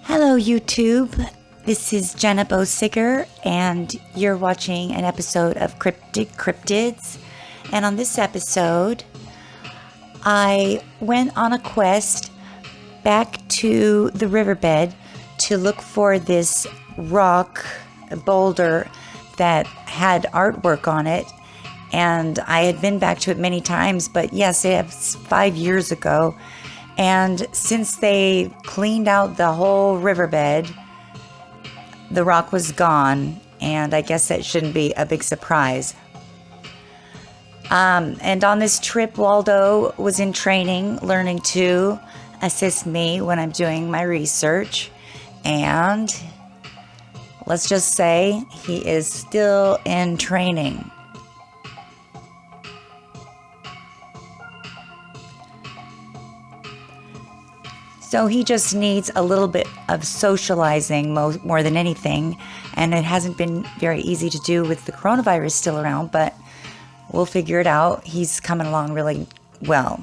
Hello, YouTube. This is Jenna Bosiger, and you're watching an episode of Cryptic Cryptids. And on this episode, I went on a quest back to the riverbed to look for this rock boulder that had artwork on it. And I had been back to it many times, but yes, it was 5 years ago. And since they cleaned out the whole riverbed, the rock was gone, and I guess that shouldn't be a big surprise. And on this trip, Waldo was in training, learning to assist me when I'm doing my research. And let's just say he is still in training. So he just needs a little bit of socializing more than anything. And it hasn't been very easy to do with the coronavirus still around, but we'll figure it out. He's coming along really well.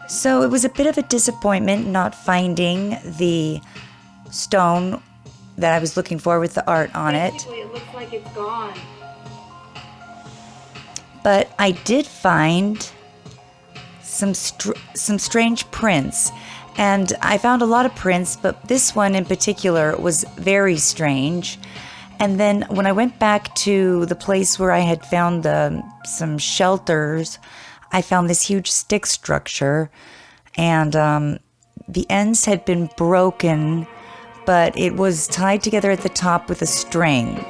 So it was a bit of a disappointment not finding the stone that I was looking for with the art on it. Basically, it looks like it's gone. But I did find some strange prints, and I found a lot of prints, but this one in particular was very strange. And then when I went back to the place where I had found some shelters, I found this huge stick structure, and the ends had been broken, but it was tied together at the top with a string.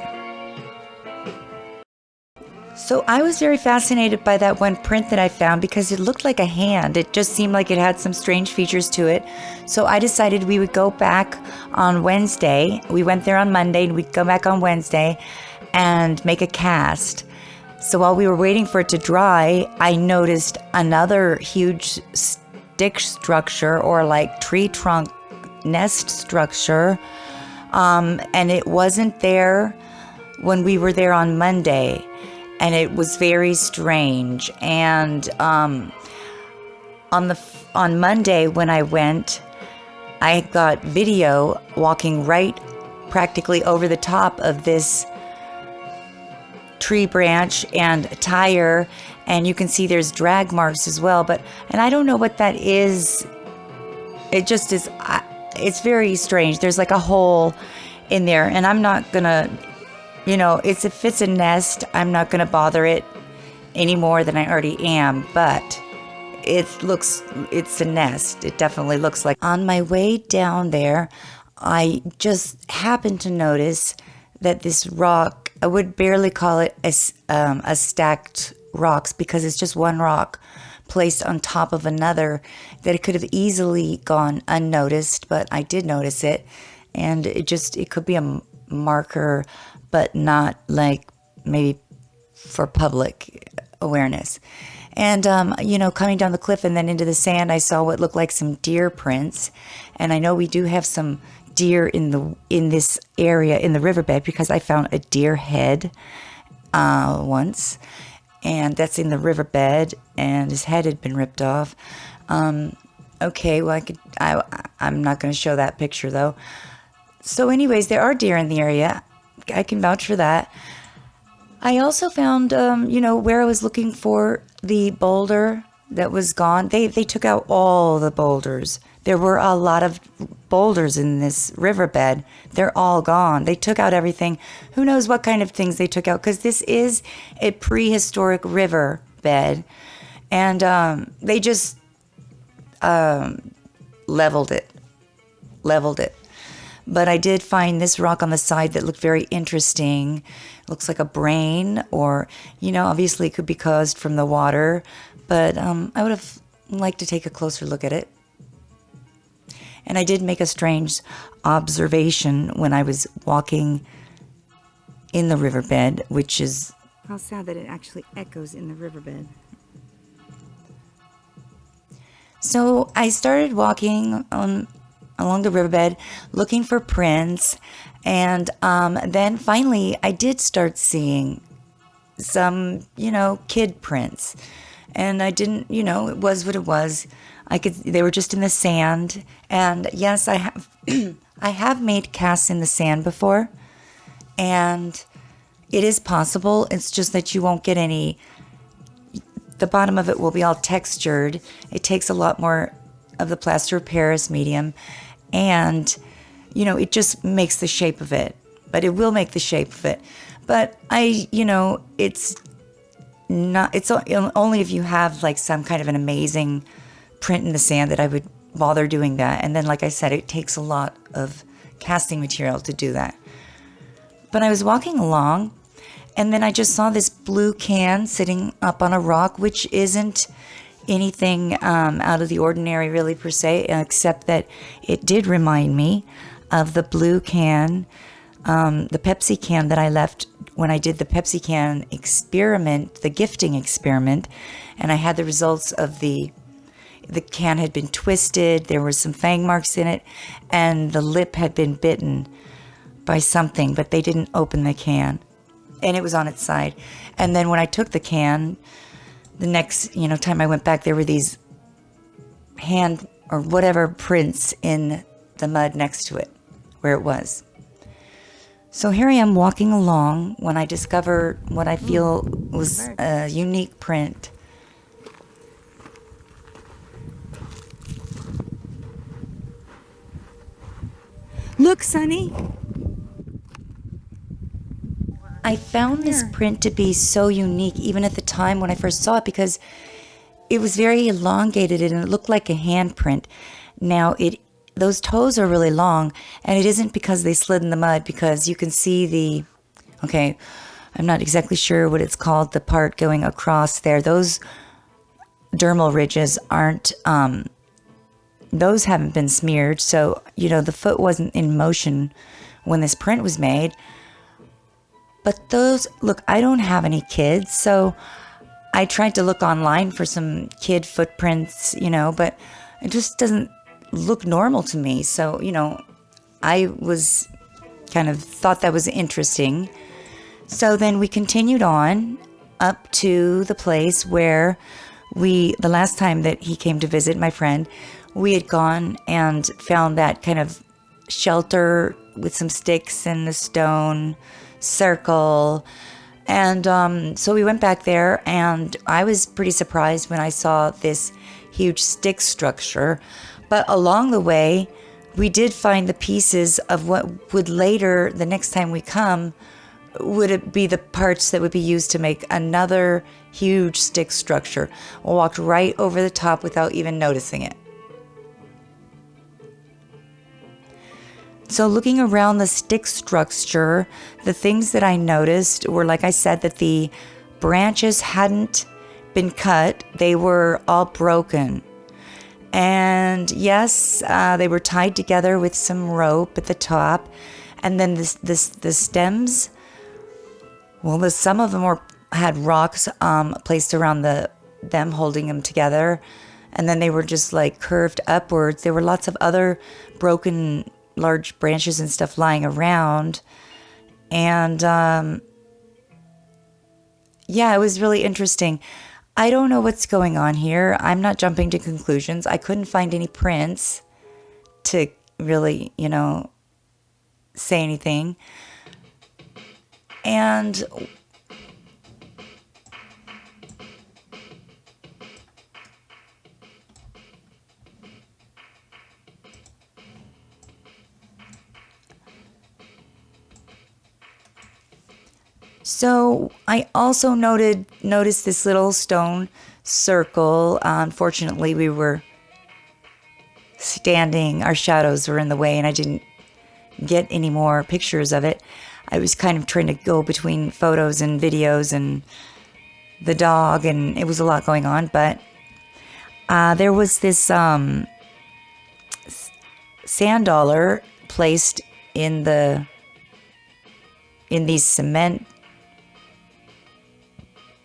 So I was very fascinated by that one print that I found because it looked like a hand. It just seemed like it had some strange features to it. So I decided we would go back on Wednesday. We went there on Monday, and we'd go back on Wednesday and make a cast. So while we were waiting for it to dry, I noticed another huge stick structure, or like tree trunk nest structure. And it wasn't there when we were there on Monday. And it was very strange. And on Monday when I went, I got video walking right practically over the top of this tree branch and tire, and you can see there's drag marks as well. And I don't know what that is. It just is. It's very strange. There's like a hole in there, and I'm not gonna. If it's a nest, I'm not going to bother it any more than I already am, but it's a nest. It definitely looks like. On my way down there, I just happened to notice that this rock, I would barely call it a stacked rocks, because it's just one rock placed on top of another, that it could have easily gone unnoticed, but I did notice it, and it could be a marker, but not like maybe for public awareness. And, coming down the cliff and then into the sand, I saw what looked like some deer prints. And I know we do have some deer in this area in the riverbed, because I found a deer head once, and that's in the riverbed, and his head had been ripped off. Okay, well, I'm not going to show that picture though. So anyways, there are deer in the area. I can vouch for that. I also found, where I was looking for the boulder that was gone. They took out all the boulders. There were a lot of boulders in this riverbed. They're all gone. They took out everything. Who knows what kind of things they took out, because this is a prehistoric riverbed. And they just leveled it. But I did find this rock on the side that looked very interesting. It looks like a brain, or, obviously it could be caused from the water. But I would have liked to take a closer look at it. And I did make a strange observation when I was walking in the riverbed, which is... How sad that it actually echoes in the riverbed. So I started walking along the riverbed looking for prints, and then finally I did start seeing some kid prints, and I didn't it was what it was. They were just in the sand. And yes, I have, I have made casts in the sand before. And it is possible. It's just that you won't get any, the bottom of it will be all textured. It takes a lot more of the plaster of Paris medium. And, you know, it just makes the shape of it. But it will make the shape of it. But it's not, it's only if you have like some kind of an amazing print in the sand that I would bother doing that. And then, like I said, it takes a lot of casting material to do that. But I was walking along, and then I just saw this blue can sitting up on a rock, which isn't anything out of the ordinary, really, per se, except that it did remind me of the blue can, the Pepsi can that I left when I did the Pepsi can experiment, the gifting experiment, and I had the results of the can had been twisted, there were some fang marks in it, and the lip had been bitten by something, but they didn't open the can, and it was on its side. And then when I took the can, the next time I went back, there were these hand or whatever prints in the mud next to it where it was. So here I am walking along when I discover what I feel was a unique print. Look, Sonny. I found this print to be so unique even at the time when I first saw it because it was very elongated and it looked like a handprint. Now, those toes are really long, and it isn't because they slid in the mud, because you can see I'm not exactly sure what it's called, the part going across there. Those dermal ridges aren't, those haven't been smeared, so, the foot wasn't in motion when this print was made. But look, I don't have any kids, so I tried to look online for some kid footprints, but it just doesn't look normal to me. So, I was kind of thought that was interesting. So then we continued on up to the place where the last time that he came to visit, my friend, we had gone and found that kind of shelter with some sticks and a stone circle. And so we went back there, and I was pretty surprised when I saw this huge stick structure. But along the way, we did find the pieces of what would later, the next time we come, would it be the parts that would be used to make another huge stick structure. We walked right over the top without even noticing it. So looking around the stick structure, the things that I noticed were, like I said, that the branches hadn't been cut. They were all broken. And yes, they were tied together with some rope at the top. And then the stems, well, some of them had rocks placed around them, holding them together. And then they were just like curved upwards. There were lots of other broken large branches and stuff lying around. And it was really interesting. I don't know what's going on here. I'm not jumping to conclusions. I couldn't find any prints to really, say anything. And so I also noticed this little stone circle. Unfortunately, we were standing, our shadows were in the way, and I didn't get any more pictures of it. I was kind of trying to go between photos and videos and the dog, and it was a lot going on. But there was this sand dollar placed in these cement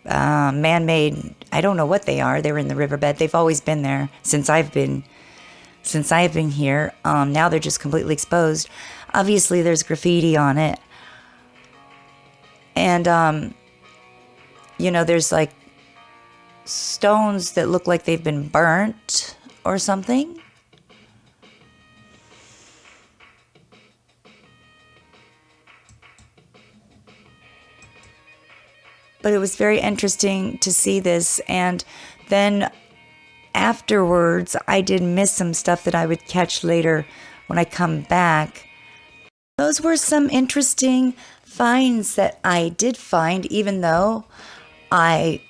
man-made, I don't know what they are. They're in the riverbed. They've always been there since I've been here. Now they're just completely exposed. Obviously, there's graffiti on it. And, there's like stones that look like they've been burnt or something. But it was very interesting to see this. And then afterwards, I did miss some stuff that I would catch later when I come back. Those were some interesting finds that I did find, even though I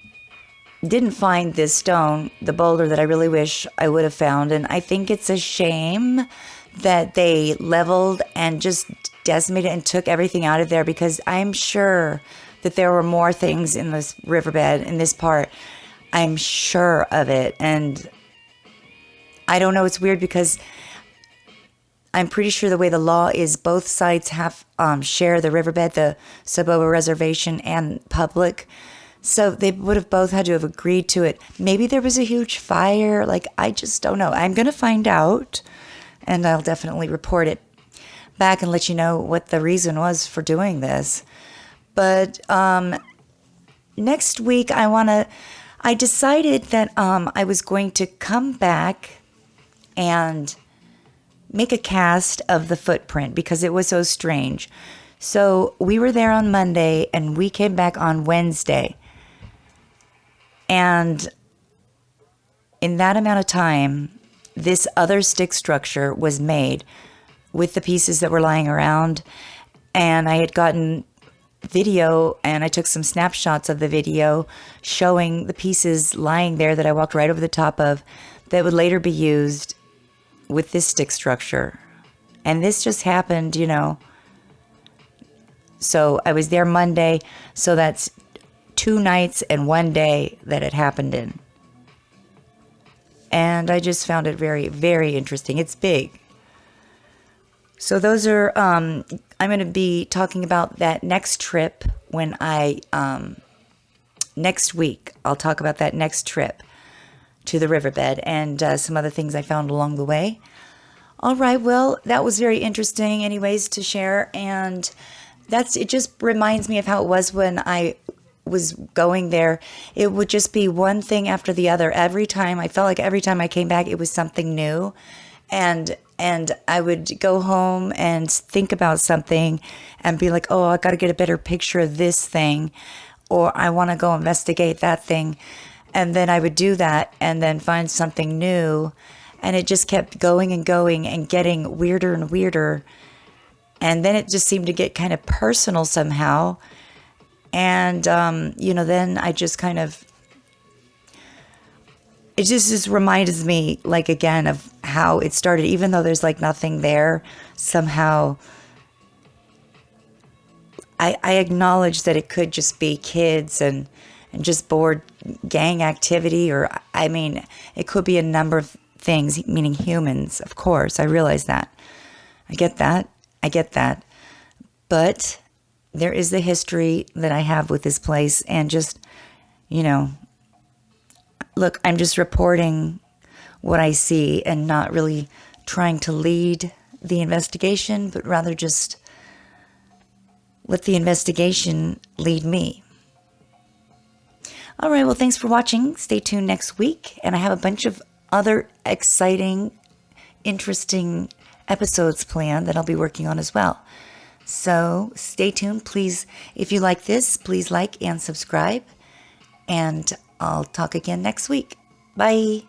didn't find this stone, the boulder that I really wish I would have found. And I think it's a shame that they leveled and just decimated and took everything out of there, because I'm sure that there were more things in this riverbed, in this part. I'm sure of it. And I don't know, it's weird because I'm pretty sure the way the law is, both sides have share the riverbed, the Soboba Reservation and public. So they would have both had to have agreed to it. Maybe there was a huge fire. Like, I just don't know. I'm going to find out, and I'll definitely report it back and let you know what the reason was for doing this. But next week, I decided that I was going to come back and make a cast of the footprint because it was so strange. So we were there on Monday and we came back on Wednesday. And in that amount of time, this other stick structure was made with the pieces that were lying around. And I had gotten video and I took some snapshots of the video showing the pieces lying there that I walked right over the top of that would later be used with this stick structure. And this just happened, So I was there Monday, so that's 2 nights and 1 day that it happened in. And I just found it very, very interesting. It's big. So those are, I'm going to be talking about that next trip when next week. I'll talk about that next trip to the riverbed and some other things I found along the way. All right, well, that was very interesting anyways to share. And it just reminds me of how it was when I was going there. It would just be one thing after the other. I felt like every time I came back, it was something new. And I would go home and think about something and be like, oh, I got to get a better picture of this thing, or I want to go investigate that thing. And then I would do that and then find something new. And it just kept going and going and getting weirder and weirder. And then it just seemed to get kind of personal somehow. And, then I just kind of, it just reminds me, like, again, of how it started. Even though there's, like, nothing there, somehow I acknowledge that it could just be kids and just bored gang activity. Or, I mean, it could be a number of things, meaning humans, of course. I realize that. I get that. But there is the history that I have with this place. And just, look, I'm just reporting what I see and not really trying to lead the investigation, but rather just let the investigation lead me. All right, well, thanks for watching. Stay tuned next week. And I have a bunch of other exciting, interesting episodes planned that I'll be working on as well. So stay tuned. Please, if you like this, please like and subscribe. And I'll talk again next week. Bye.